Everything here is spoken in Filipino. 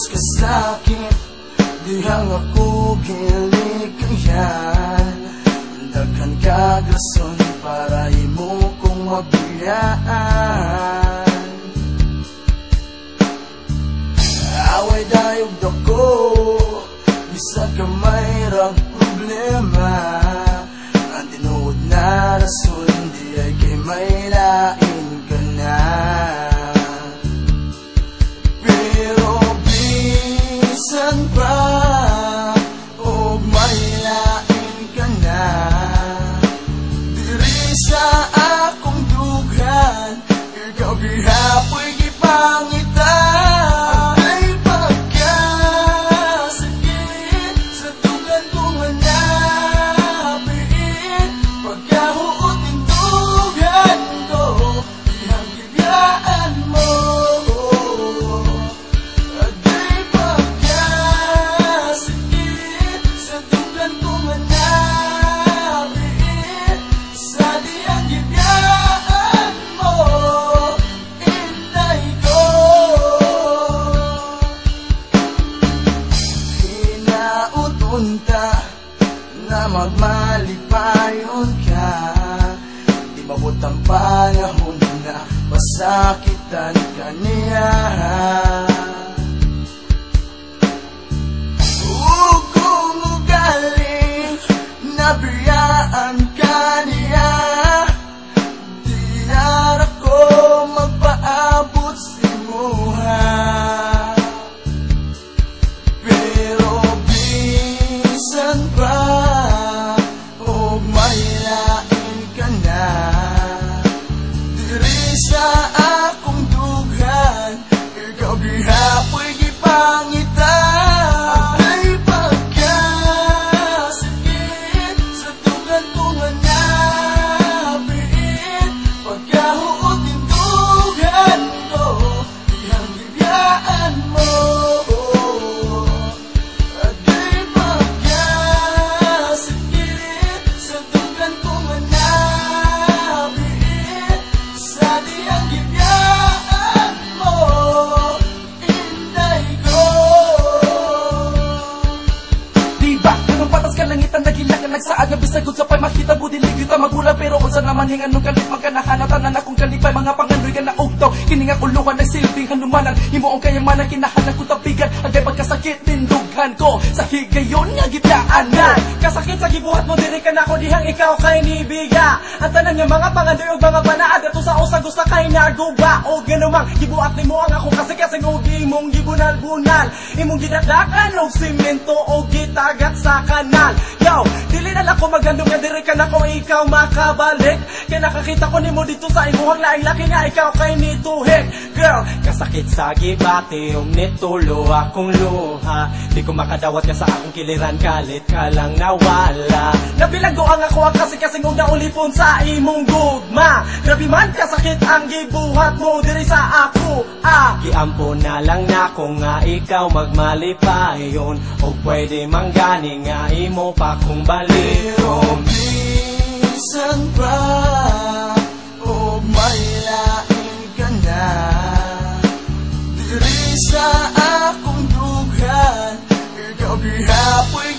ka sakin, dihang ako gilikayan. Daghan ka gason para imo kong mabiyaan. Away dayog dako, bisag ka mayroong problema. Ang tinuod na rason, di ay kay may lain ka na. Pero bisan pa, og may lain ka na, diri sa akong dughan, ikaw gihapoy gipangitan. Na magmalipayon ka, di mabot ang panahon na masakitan ka niya. Kung ugaling nabiyaan ka niya, di ara ko magpaabot si muha. Pero bisan pa, sa akong dughan, ikaw gihapoy gipangitan. Ay pagkasakit sa tugan ko nga nabiit, pagkahuot yung dughan ko, ihang bibiyaan mo. Ay pagkasakit sa tugan ko nga nabiit, sa diyang gibiyaan mo, inday ko. Diba, ganun patas ka langitan, nagilak ka nagsaag, nabisagod sa pay, makita budilig yuta magulang, pero unsa naman hingan nung kalit, magkanahanatan na akong kalipay, mga pangandoy ka na ugtaw, kining akuluhan, nagsilbing hanumanan, imo ang kayamanan, kinahanan ko tabigan, agay pagkasakit, tindughan ko, sa higayon nga gibiyaanan. Kasakit sa gibuhat mo, diri ka na ako, dihang ikaw kay nibiga. Ang tanan nga mga pangandoy o mga panaad, ato sa usag gusta kay naguba, o ganumang gibuhat ni mo ang ako, kasi o imong gibunal-bunal, imong gidadakan o simento o gitagat sa kanal. Yo, dili na lang ko magandong nga diri ka na ko, ikaw makabalik, kaya nakakita ko ni mo dito sa imuhang laing laki nga ikaw kay nituhig. Girl, kasakit sa gibati, nitulo akong luha, di ko makadawat ka sa akong kiliran, kalit ka lang nawala. Nabilanggo ang ako ang kasing og naulipon sa imong gugma. Grabe man kasakit ang gibuhat mo diri sa ako. Giampo na lang na ko nga ikaw magmalipayon, o pwede manggani nga imo pa kong balihon. Bisan pa, o may lain ka na, diri sa akong dughan, ikaw gihapoy